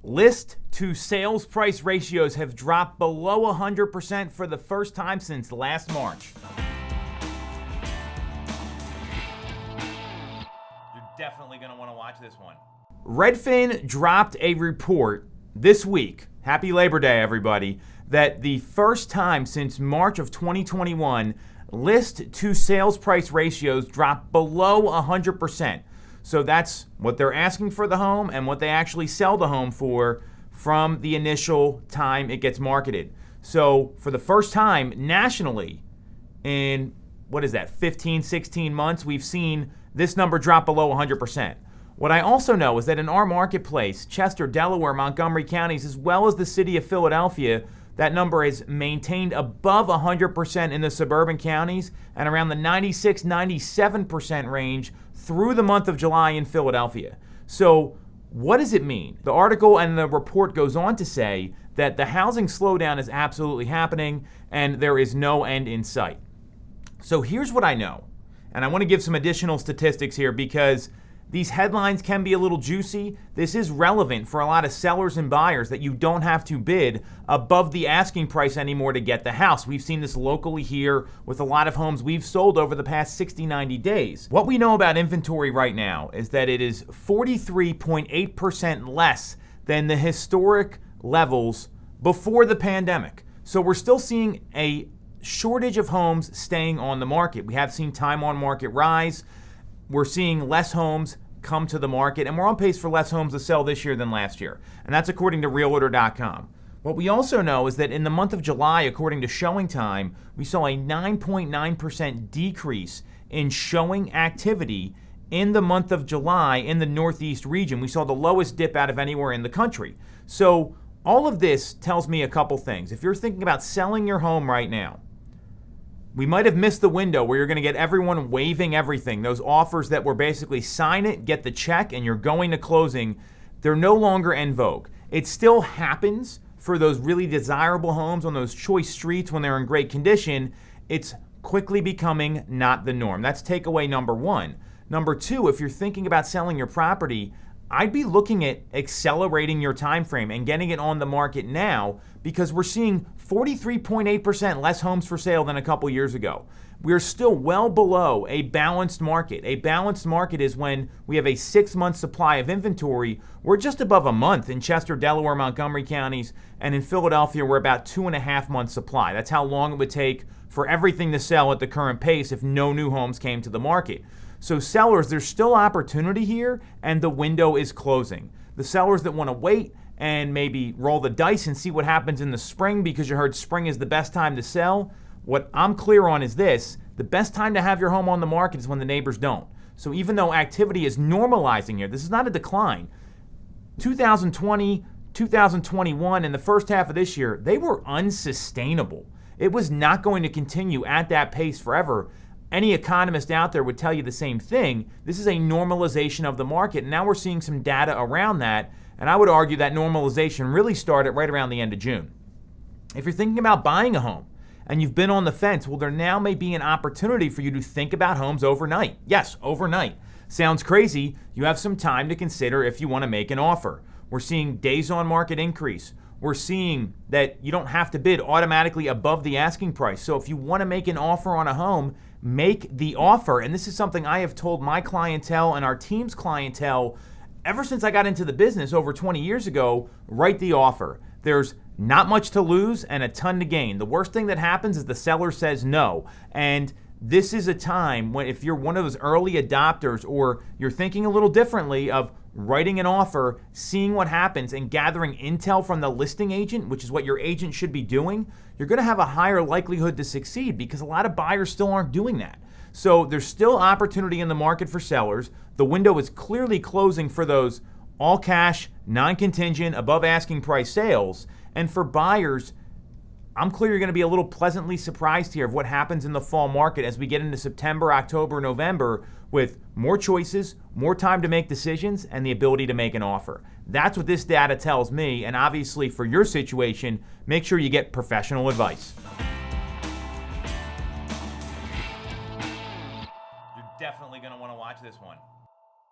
List to sales price ratios have dropped below 100% for the first time since last March. You're definitely going to want to watch this one. Redfin dropped a report this week, happy Labor Day everybody, that the first time since March of 2021, list to sales price ratios dropped below 100%. So that's what they're asking for the home and what they actually sell the home for from the initial time it gets marketed. So for the first time nationally in, 15, 16 months, we've seen this number drop below 100%. What I also know is that in our marketplace, Chester, Delaware, Montgomery counties, as well as the city of Philadelphia, that number is maintained above 100% in the suburban counties and around the 96, 97% range through the month of July in Philadelphia. So what does it mean? The article and the report goes on to say that the housing slowdown is absolutely happening and there is no end in sight. So here's what I know, and I want to give some additional statistics here because these headlines can be a little juicy. This is relevant for a lot of sellers and buyers that you don't have to bid above the asking price anymore to get the house. We've seen this locally here with a lot of homes we've sold over the past 60, 90 days. What we know about inventory right now is that it is 43.8% less than the historic levels before the pandemic. So we're still seeing a shortage of homes staying on the market. We have seen time on market rise. We're seeing less homes come to the market, and we're on pace for less homes to sell this year than last year. And that's according to Realtor.com. What we also know is that in the month of July, according to Showing Time, we saw a 9.9% decrease in showing activity in the month of July in the Northeast region. We saw the lowest dip out of anywhere in the country. So all of this tells me a couple things. If you're thinking about selling your home right now, we might have missed the window where you're going to get everyone waiving everything. Those offers that were basically sign it, get the check, and you're going to closing, they're no longer en vogue. It still happens for those really desirable homes on those choice streets when they're in great condition. It's quickly becoming not the norm. That's takeaway number one. Number two, if you're thinking about selling your property, I'd be looking at accelerating your time frame and getting it on the market now because we're seeing 43.8% less homes for sale than a couple years ago. We're still well below a balanced market. A balanced market is when we have a 6-month supply of inventory. We're just above a month in Chester, Delaware, Montgomery counties, and in Philadelphia, we're about 2.5 months supply. That's how long it would take for everything to sell at the current pace if no new homes came to the market. So sellers, there's still opportunity here, and the window is closing. The sellers that want to wait and maybe roll the dice and see what happens in the spring because you heard spring is the best time to sell, what I'm clear on is this: the best time to have your home on the market is when the neighbors don't. So even though activity is normalizing here, this is not a decline. 2020, 2021, and the first half of this year, they were unsustainable. It was not going to continue at that pace forever. Any economist out there would tell you the same thing. This is a normalization of the market, and now we're seeing some data around that, and I would argue that normalization really started right around the end of June. If you're thinking about buying a home and you've been on the fence, well, there now may be an opportunity for you to think about homes overnight. Yes, overnight. Sounds crazy. You have some time to consider if you want to make an offer. We're seeing days on market increase. We're seeing that you don't have to bid automatically above the asking price. So if you want to make an offer on a home, make the offer. And this is something I have told my clientele and our team's clientele ever since I got into the business over 20 years ago. Write the offer. There's not much to lose and a ton to gain. The worst thing that happens is the seller says no. And this is a time when, if you're one of those early adopters or you're thinking a little differently of writing an offer, seeing what happens, and gathering intel from the listing agent, which is what your agent should be doing, you're going to have a higher likelihood to succeed because a lot of buyers still aren't doing that. So there's still opportunity in the market for sellers. The window is clearly closing for those all cash, non-contingent, above asking price sales. And for buyers, I'm clear you're going to be a little pleasantly surprised here of what happens in the fall market as we get into September, October, November with more choices, more time to make decisions, and the ability to make an offer. That's what this data tells me, and obviously for your situation, make sure you get professional advice. You're definitely going to want to watch this one.